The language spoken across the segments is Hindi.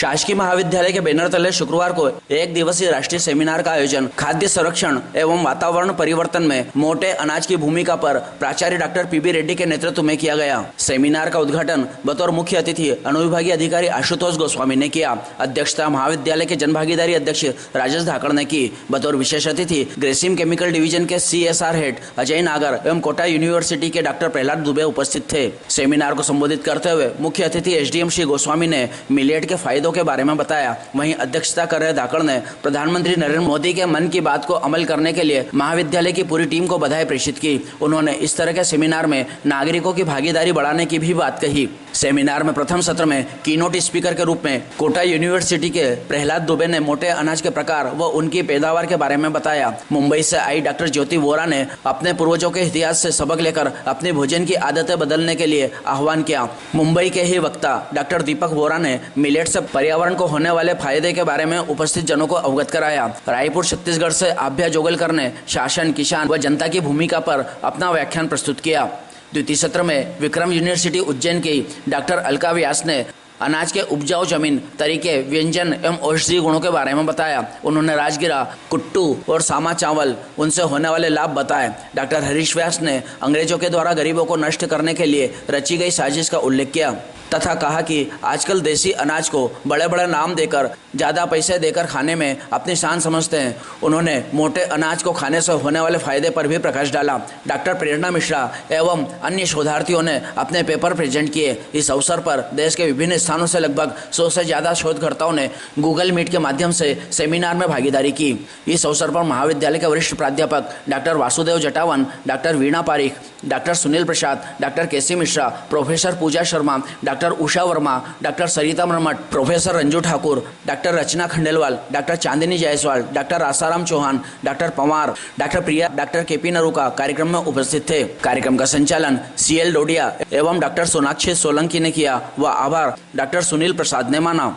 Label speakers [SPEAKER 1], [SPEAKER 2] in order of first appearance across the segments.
[SPEAKER 1] शासकीय महाविद्यालय के बैनर तले शुक्रवार को एक दिवसीय राष्ट्रीय सेमिनार का आयोजन खाद्य संरक्षण एवं वातावरण परिवर्तन में मोटे अनाज की भूमिका पर प्राचार्य डॉक्टर पीबी रेड्डी के नेतृत्व में किया गया। सेमिनार का उद्घाटन बतौर मुख्य अतिथि अनुविभागीय अधिकारी आशुतोष गोस्वामी ने किया। अध्यक्षता महाविद्यालय के जनभागीदारी अध्यक्ष राजेश धाकड़ ने की। बतौर विशेष अतिथि ग्रेसिम केमिकल डिवीजन के CSR हेड अजय नागर एवं कोटा यूनिवर्सिटी के डॉक्टर प्रहलाद दुबे उपस्थित थे। सेमिनार को संबोधित करते हुए मुख्य अतिथि SDM श्री गोस्वामी ने मिलेट के फायदों के बारे में बताया। वहीं अध्यक्षता कर रहे धाकड़ ने प्रधानमंत्री नरेंद्र मोदी के मन की बात को अमल करने के लिए महाविद्यालय की पूरी टीम को बधाई प्रेषित की। उन्होंने इस तरह के सेमिनार में नागरिकों की भागीदारी बढ़ाने की भी बात कही। सेमिनार में प्रथम सत्र में कीनोट स्पीकर के रूप में कोटा यूनिवर्सिटी के प्रहलाद दुबे ने मोटे अनाज के प्रकार व उनकी पैदावार के बारे में बताया। मुंबई से आई डॉक्टर ज्योति वोरा ने अपने पूर्वजों के इतिहास से सबक लेकर अपनी भोजन की आदतें बदलने के लिए आह्वान किया। मुंबई के ही वक्ता डॉक्टर दीपक वोरा ने मिलेट से पर्यावरण को होने वाले फायदे के बारे में उपस्थित जनों को अवगत कराया। रायपुर छत्तीसगढ़ से आभ्या जोगलकर ने शासन, किसान व जनता की भूमिका पर अपना व्याख्यान प्रस्तुत किया। द्वितीय सत्र में विक्रम यूनिवर्सिटी उज्जैन की डॉक्टर अलका व्यास ने अनाज के उपजाऊ जमीन, तरीके, व्यंजन एवं औषधीय गुणों के बारे में बताया। उन्होंने राजगिरा, कुट्टू और सामा चावल उनसे होने वाले लाभ बताए। डॉक्टर हरीश व्यास ने अंग्रेजों के द्वारा गरीबों को नष्ट करने के लिए रची गई साजिश का उल्लेख किया तथा कहा कि आजकल देसी अनाज को बड़े बड़े नाम देकर ज़्यादा पैसे देकर खाने में अपनी शान समझते हैं। उन्होंने मोटे अनाज को खाने से होने वाले फायदे पर भी प्रकाश डाला। डॉक्टर प्रेरणा मिश्रा एवं अन्य शोधार्थियों ने अपने पेपर प्रेजेंट किए। इस अवसर पर देश के विभिन्न स्थानों से लगभग 100 से ज़्यादा शोधकर्ताओं ने गूगल मीट के माध्यम से सेमिनार में भागीदारी की। इस अवसर पर महाविद्यालय के वरिष्ठ प्राध्यापक doctor Vasudev Jatawan, doctor Veena Parik, doctor Sunil Prasad, doctor KC Mishra, professor Pooja Sharma, doctor Usha Verma, doctor Sarita Marmat, professor Ranju Thakur, doctor Rachna Khandelwal, doctor Chandni Jaiswal, doctor Asaram Chauhan, doctor Pawar, doctor Priya, doctor KP Naruka कार्यक्रम में उपस्थित थे। कार्यक्रम का संचालन CL डोडिया एवं डॉक्टर सोनाक्षी सोलंकी ने किया व आभार डॉक्टर सुनील प्रसाद ने माना।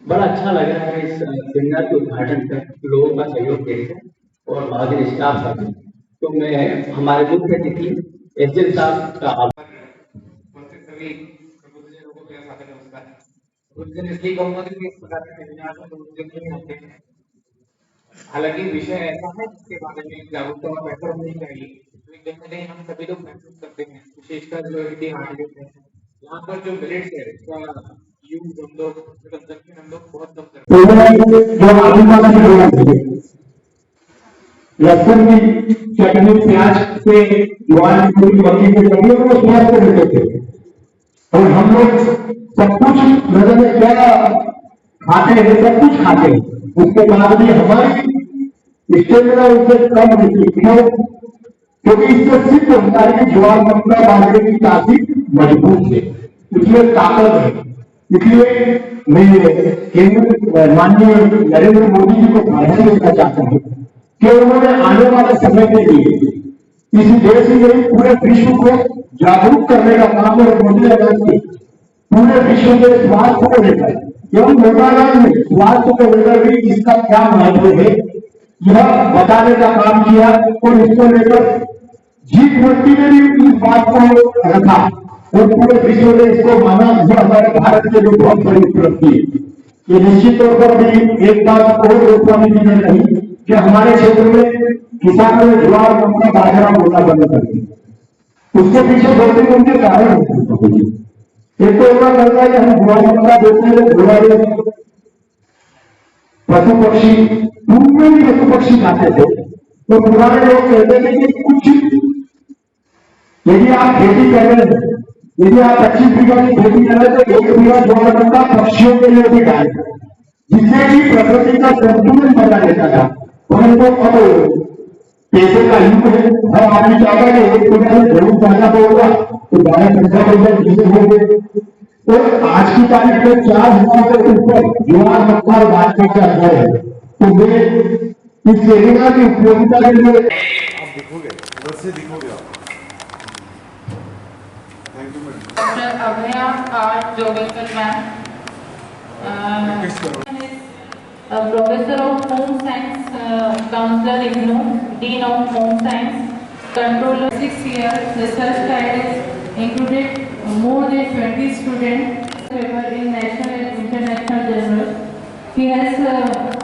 [SPEAKER 2] बड़ा अच्छा लग रहा है इस सेमिनार के उद्घाटन पर लोगों का सहयोग देखकर और महाजन स्टाफ का भी। तो मैं हमारे मुख्य अतिथि SDM साहब का आभार।
[SPEAKER 3] सभी प्रबुद्धजनों को मेरा सादर नमस्कार। प्रबुद्धजन इसलिए कहूँगा कि इस प्रकार के सेमिनार में प्रबुद्धजन नहीं होते हैं। हालांकि विषय ऐसा है जिसके बारे में जागरूकता और बेहतर होनी चाहिए, लेकिन कहीं ना कहीं हम सभी लोग महसूस करते हैं, विशेषकर जो इंडियन आर्टिस्ट है, यहाँ पर जो मिलेट्स है उसका यूज हम लोग कंजम्पशन हम लोग बहुत कम करते हैं।
[SPEAKER 4] लहसुन की चटनी, प्याज से ज्वार की मक्की की चटनी को स्वाद से देते थे। और हम लोग सब कुछ नजर में क्या खाते हैं, सब कुछ खाते हैं, उसके बाद भी हमारी स्टेमिना उससे कम होती क्यों? क्योंकि इससे सिद्ध होता है कि ज्वार, मक्का, बाजरे की तासीर मजबूत है, उसमें ताकत है। इसलिए मैं केंद्र माननीय नरेंद्र मोदी जी को बधाई देना चाहता हूँ कि उन्होंने आने वाले समय के लिए इस देश की पूरे विश्व को जागरूक करने का काम और मोदी अनाज की पूरे विश्व के स्वास्थ्य को लेकर एवं मोटानाज में स्वास्थ्य को लेकर भी इसका क्या महत्व है यह बताने का काम किया और इसको लेकर G20 में भी इस बात को रखा और पूरे विश्व ने इसको माना। यह हमारे भारत के लिए बहुत बड़ी उपलब्धि है। ये निश्चित तौर पर भी एक बात और गोस्वामी जी ने कही कि हमारे क्षेत्र में किसानों ने ज्वार, मक्का, बाजरा बोना बंद कर दिया। उसके पीछे 2-3 उनके कारण होते हैं। एक तो ऐसा लगता है कि हम ज्वार, मक्का देते हैं, घोड़े, पशु पक्षी, दूध में भी पशु पक्षी खाते थे। तो पुराने लोग कहते थे कि कुछ यदि आप खेती कर रहे हैं, यदि आप 25 बीघा की खेती कर रहे हैं तो 1 बीघा ज्वार, मक्का पक्षियों के लिए भी डालें, जिससे कि प्रकृति का संतुलन बना रहता था। परंतु अब पैसे का युग है, हर आदमी चाहता है कि 1 बीघा में जरूर पैदा होगा तो 12-15 चीजें हो गए। और आज की तारीख में 4,000 से ऊपर ज्वार, मक्का और बाजरे का दर है। तो मैं इस सेमिनार की उपयोगिता के लिए
[SPEAKER 5] आप दिखोगे, उधर से दिखोगे आप। Thank you madam.
[SPEAKER 6] Doctor Abhaya R Joglekar ma'am, Professor of Home Science, Counselor IGNOU, Dean of Home Science, Controller 6 years, research guidance included more than 20 students in national and international journals. He has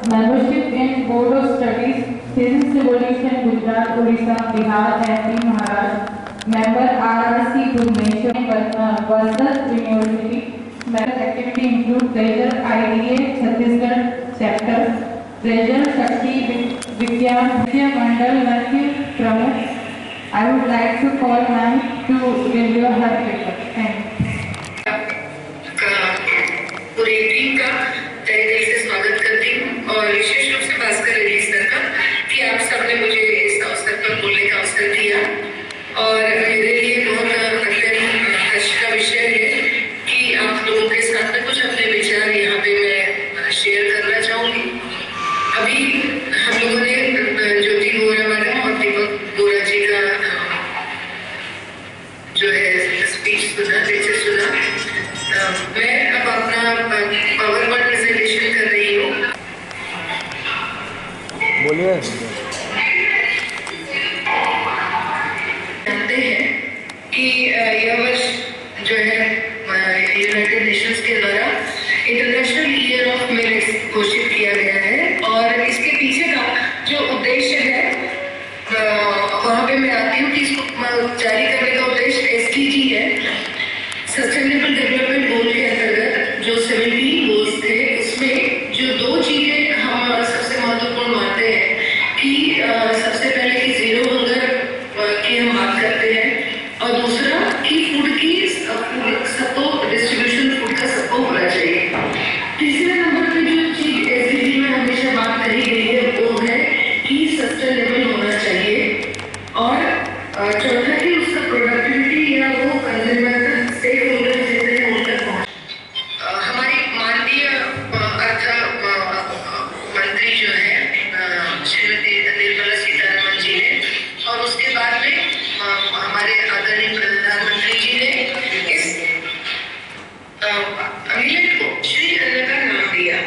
[SPEAKER 6] membership in Board of Studies, Physics Revolution, Gujarat, Odisha, Bihar, MP, Maharashtra. Member RRC Bhubaneswar, Valsad University. Member activity include Treasure IDA, Chhattisgarh chapter, Treasure Shakti Vigyan Mandal Naki Pramukh. I would like to call ma'am to deliver her paper. Thank you.
[SPEAKER 7] पूरी टीम का तहे दिल से स्वागत करती हूँ और विशेष रूप से भास्कर रेड्डी सर का कि आप सबने मुझे इस अवसर पर बोलने का अवसर दिया और मेरे लिए बहुत अत्यंत हर्ष का विषय है कि आप लोगों के साथ में कुछ अपने विचार यहाँ पे मैं शेयर करना चाहूँगी। अभी हम लोगों ने ज्योति गोरा मैडम और दीपक गोरा जी का जो है स्पीच सुना, लेक्चर सुना। मैं अब अपना पावर पॉइंट प्रेजेंटेशन कर रही हूँ।
[SPEAKER 5] बोलिए।
[SPEAKER 7] जानते हैं कि यह वर्ष जो है यूनाइटेड नेशंस के द्वारा इंटरनेशनल ईयर ऑफ मिलेट्स घोषित किया गया है और इसके पीछे का जो उद्देश्य है वहाँ पे मैं आती हूँ कि इसको जारी करने का उद्देश्य SDG है, सस्टेनेबल डेवलपमेंट गोल के अंतर्गत जो 17 गोल्स थे उसमें जो दो चीजें हम सबसे महत्वपूर्ण मानते हैं कि सबसे पहले कि जीरो हंगर की हम बात करते हैं और दूसरा कि फूड की सबको डिस्ट्रीब्यूशन फूड का सबको होना चाहिए। तीसरे नंबर पे जो चीज SDG में हमेशा बात करी गई है वो है कि सस्टेनेबल होना चाहिए और चौथा कि उसका प्रोडक्टिविटी या वो कंज्यूमर स्टेक होल्डर जितने हैं उन तक पहुंच। हमारी माननीय अर्थ मंत्री जो है श्रीमती निर्मला सीतारमण जी ने और उसके बाद में हमारे आदरणीय प्रधानमंत्री जी ने इस मिलेट को श्री अन्न का नाम दिया।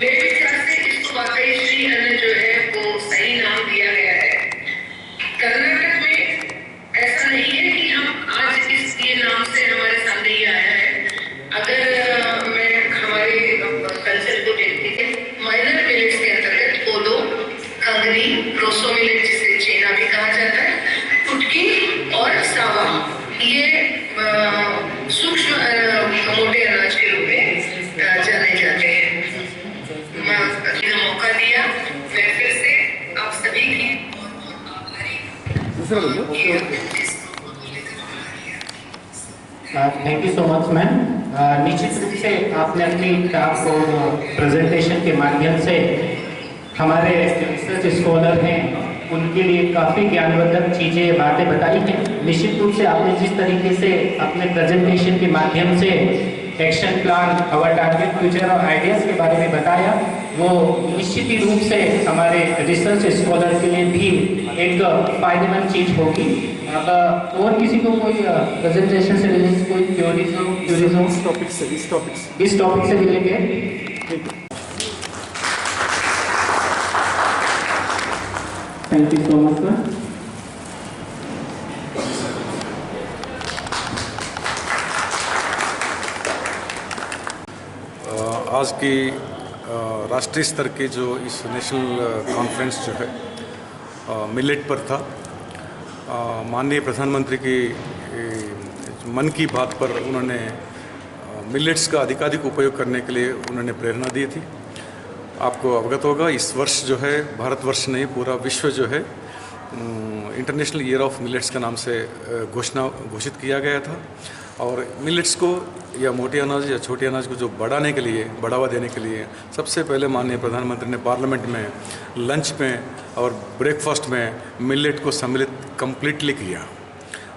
[SPEAKER 7] मेरे विचार से इसको वाकई श्री अन्न जो है वो सही नाम दिया गया है। कर्नाटक में ऐसा नहीं है कि हम आज ये नाम से हमारे सामने ही आया है। अगर मैं हमारे कल्चर को देखती हूँ माइनर मिलेट्स के अंतर्गत कोदो, कंगनी, प्रोसो मिलेट जिसे चेना भी कहा जाता है, कुटकी और सावा ये सूक्ष्म मोटे अनाज के रूप में जाने जाते हैं। मौका दिया मैं फिर से आप सभी की
[SPEAKER 8] thank you so much ma'am. निश्चित रूप से आपने अपनी टॉक और प्रेजेंटेशन के माध्यम से हमारे रिसर्च स्कॉलर हैं उनके लिए काफ़ी ज्ञानवर्धक चीज़ें बातें बताई हैं। निश्चित रूप से आपने जिस तरीके से अपने प्रेजेंटेशन के माध्यम से action plan, our target, future और आइडियाज़ के बारे में बताया वो निश्चित ही रूप से हमारे रिसर्च स्कॉलर के लिए भी एक फायदेमंद चीज़ होगी। अब और किसी को कोई प्रेजेंटेशन से रिलेटेड कोई क्यूरीज हो इस टॉपिक से related? Thank you so much sir.
[SPEAKER 5] आज की राष्ट्रीय स्तर की जो इस नेशनल कॉन्फ्रेंस जो है मिलेट पर था, माननीय प्रधानमंत्री की मन की बात पर उन्होंने मिलेट्स का अधिकाधिक उपयोग करने के लिए उन्होंने प्रेरणा दी थी। आपको अवगत होगा इस वर्ष जो है भारतवर्ष नहीं पूरा विश्व जो है इंटरनेशनल ईयर ऑफ मिलेट्स के नाम से घोषित किया गया था और मिलेट्स को या मोटे अनाज या छोटे अनाज को जो बढ़ावा देने के लिए सबसे पहले माननीय प्रधानमंत्री ने पार्लियामेंट में लंच में और ब्रेकफास्ट में मिलेट को सम्मिलित कंप्लीटली किया।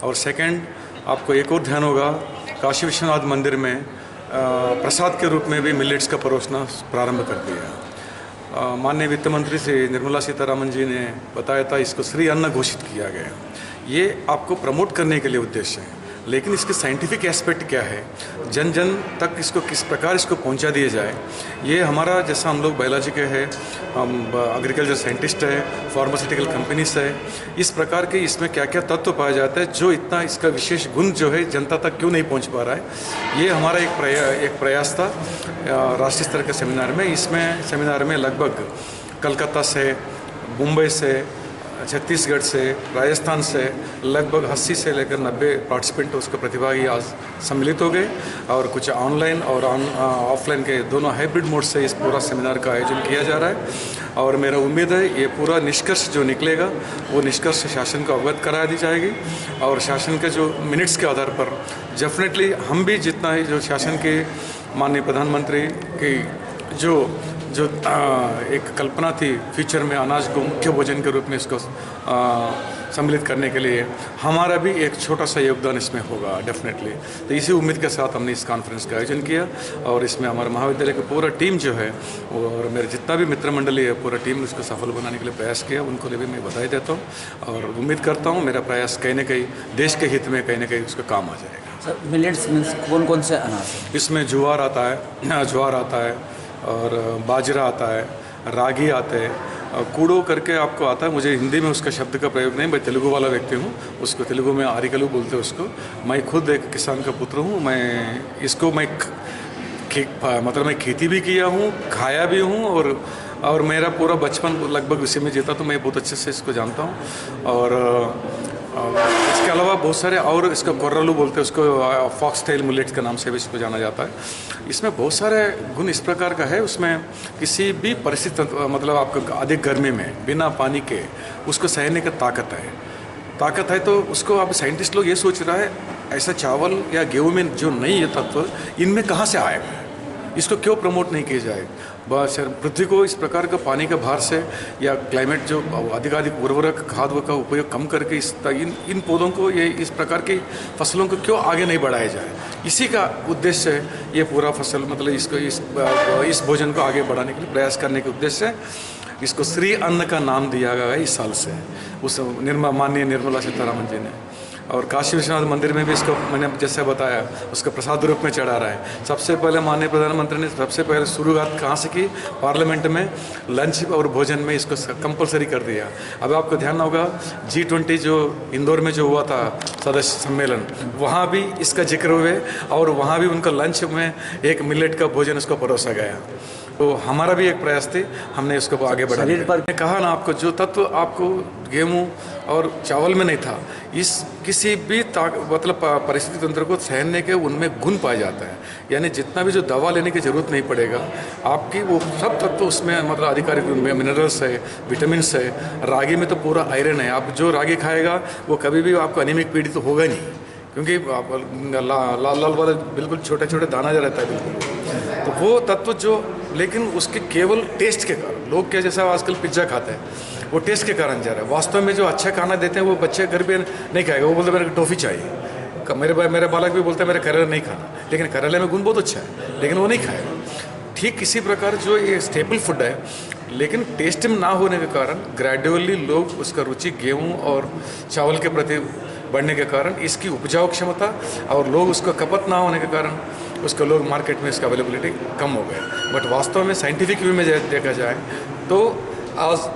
[SPEAKER 5] और सेकंड, आपको एक और ध्यान होगा काशी विश्वनाथ मंदिर में प्रसाद के रूप में भी मिलेट्स का परोसना प्रारंभ कर दिया। माननीय वित्त मंत्री से निर्मला सीतारमण जी ने बताया था इसको श्री अन्न घोषित किया गया। ये आपको प्रमोट करने के लिए उद्देश्य है। लेकिन इसके साइंटिफिक एस्पेक्ट क्या है, जन जन तक इसको किस प्रकार इसको पहुंचा दिया जाए, ये हमारा, जैसा हम लोग बायोलॉजी के हैं, हम एग्रीकल्चर साइंटिस्ट है, फार्मास्यूटिकल कंपनीज है, इस प्रकार के इसमें क्या क्या तत्व पाया जाता है जो इतना इसका विशेष गुण जो है जनता तक क्यों नहीं पहुंच पा रहा है, ये हमारा एक प्रयास था राष्ट्रीय स्तर के सेमिनार में। इसमें सेमिनार में लगभग कलकत्ता से, मुंबई से, छत्तीसगढ़ से, राजस्थान से लगभग 80 से लेकर 90 पार्टिसिपेंट उसके प्रतिभागी आज सम्मिलित हो गए, और कुछ ऑनलाइन और ऑफलाइन के दोनों हाइब्रिड मोड से इस पूरा सेमिनार का आयोजन किया जा रहा है। और मेरा उम्मीद है ये पूरा निष्कर्ष जो निकलेगा वो निष्कर्ष शासन को अवगत करा दी जाएगी, और शासन के जो मिनट्स के आधार पर डेफिनेटली हम भी जितना है जो शासन के माननीय प्रधानमंत्री की जो एक कल्पना थी फ्यूचर में अनाज को मुख्य भोजन के रूप में इसको सम्मिलित करने के लिए, हमारा भी एक छोटा सा योगदान इसमें होगा डेफिनेटली। तो इसी उम्मीद के साथ हमने इस कॉन्फ्रेंस का आयोजन किया, और इसमें हमारे महाविद्यालय का पूरा टीम जो है और मेरे जितना भी मित्र मंडली है पूरा टीम उसको सफल बनाने के लिए प्रयास किया, उनको भी मैं बधाई देता हूँ और उम्मीद करता हूँ मेरा प्रयास कहीं ना कहीं देश के हित में कहीं ना कहीं उसका काम आ जाएगा।
[SPEAKER 1] सर मिलेट्स मीन्स कौन कौन से अनाज?
[SPEAKER 5] इसमें ज्वार आता है और बाजरा आता है, रागी आते हैं, कूड़ो करके आपको आता है, मुझे हिंदी में उसका शब्द का प्रयोग नहीं, मैं तेलुगु वाला व्यक्ति हूँ, उसको तेलुगु में आरिकलू बोलते हैं उसको। मैं खुद एक किसान का पुत्र हूँ, मैं इसको मतलब मैं खेती भी किया हूँ, खाया भी हूँ, और मेरा पूरा बचपन लगभग इसी में जीता, तो मैं बहुत अच्छे से इसको जानता हूँ। और इसके अलावा बहुत सारे और इसका कोर्रालू बोलते हैं उसको, फॉक्सटेल मिलेट्स के नाम से भी इसको जाना जाता है। इसमें बहुत सारे गुण इस प्रकार का है, उसमें किसी भी परिस्थिति मतलब आपको अधिक गर्मी में बिना पानी के उसको सहने की ताकत है, तो उसको अब साइंटिस्ट लोग ये सोच रहा है ऐसा चावल या गेहूँ में जो नहीं है तत्व इनमें कहाँ से आएगा, इसको क्यों प्रमोट नहीं किया जाए। बस पृथ्वी को इस प्रकार का पानी का भार से या क्लाइमेट जो अधिकाधिक उर्वरक खाद का उपयोग कम करके इन पौधों को ये इस प्रकार की फसलों को क्यों आगे नहीं बढ़ाया जाए, इसी का उद्देश्य है ये पूरा फसल मतलब इसको इस भोजन को आगे बढ़ाने के लिए प्रयास करने के उद्देश्य से इसको श्री अन्न का नाम दिया गया है इस साल से, उस माननीय निर्मला सीतारमण जी ने। और काशी विश्वनाथ मंदिर में भी इसको मैंने जैसे बताया उसका प्रसाद रूप में चढ़ा रहा है। सबसे पहले माननीय प्रधानमंत्री ने सबसे पहले शुरुआत कहाँ से की, पार्लियामेंट में लंच और भोजन में इसको कंपलसरी कर दिया। अब आपको ध्यान होगा G20 जो इंदौर में जो हुआ था सदस्य सम्मेलन, वहाँ भी इसका जिक्र हुए और वहाँ भी उनका लंच में एक मिलेट का भोजन उसको परोसा गया। तो हमारा भी एक प्रयास थे, हमने इसको आगे बढ़ा दिया। मैंने कहा ना आपको जो तत्व आपको गेहूँ और चावल में नहीं था, इस किसी भी मतलब परिस्थिति तंत्र को सहने के उनमें गुण पाया जाता है, यानी जितना भी जो दवा लेने की जरूरत नहीं पड़ेगा आपकी, वो सब तत्व उसमें मतलब आधिकारिक मिनरल्स है, विटामिन्स है। रागी में तो पूरा आयरन है, आप जो रागी खाएगा वो कभी भी आपको अनीमिक पीड़ित तो होगा नहीं, क्योंकि लाल लाल वाला बिल्कुल छोटे छोटे दाना जो रहता है बिल्कुल, तो वो तत्व जो, लेकिन उसके केवल टेस्ट के कारण लोग क्या जैसा आजकल पिज्ज़ा खाते हैं वो टेस्ट के कारण जा रहा है। वास्तव में जो अच्छा खाना देते हैं वो बच्चे घर पे नहीं खाएगा, वो बोलते मेरे को टॉफ़ी चाहिए। मेरे बालक भी बोलते हैं मेरे करेला नहीं खाना, लेकिन करेले में गुण बहुत अच्छा है लेकिन वो नहीं खाएगा। ठीक इसी प्रकार जो ये स्टेपल फूड है, लेकिन टेस्ट में ना होने के कारण ग्रेजुअली लोग उसका रुचि गेहूँ और चावल के प्रति बढ़ने के कारण इसकी उपजाऊ क्षमता और लोग उसका खपत ना होने के कारण उसका लोग मार्केट में इसका अवेलेबिलिटी कम हो गया। बट वास्तव में साइंटिफिक व्यू में देखा जाए तो आज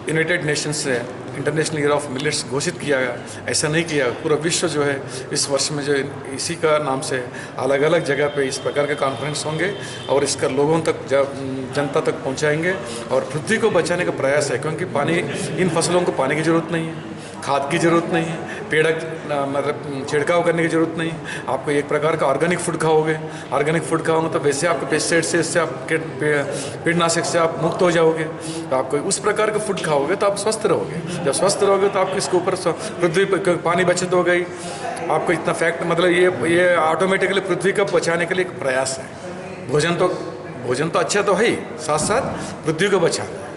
[SPEAKER 5] यूनाइटेड नेशंस से इंटरनेशनल ईयर ऑफ मिलेट्स घोषित किया गया। ऐसा नहीं किया, पूरा विश्व जो है इस वर्ष में जो इसी का नाम से अलग अलग जगह पे इस प्रकार के कॉन्फ्रेंस होंगे और इसका लोगों तक जनता तक पहुंचाएंगे और पृथ्वी को बचाने का प्रयास है, क्योंकि पानी, इन फसलों को पानी की ज़रूरत नहीं है, खाद की ज़रूरत नहीं है, मतलब छिड़काव करने की ज़रूरत नहीं। आपको एक प्रकार का ऑर्गेनिक फूड खाओगे, ऑर्गेनिक फूड खाओगे तो वैसे आपको पेस्टिसाइड से, इससे आपके कीटनाशक से आप मुक्त हो जाओगे। तो आपको उस प्रकार का फूड खाओगे तो आप स्वस्थ रहोगे। जब स्वस्थ रहोगे तो आपको इसके ऊपर पृथ्वी पर पानी बचत हो गई, आपको इतना फैक्ट मतलब ये ऑटोमेटिकली पृथ्वी का बचाने के लिए एक प्रयास है। भोजन तो अच्छा तो है ही, साथ साथ पृथ्वी को बचाना है।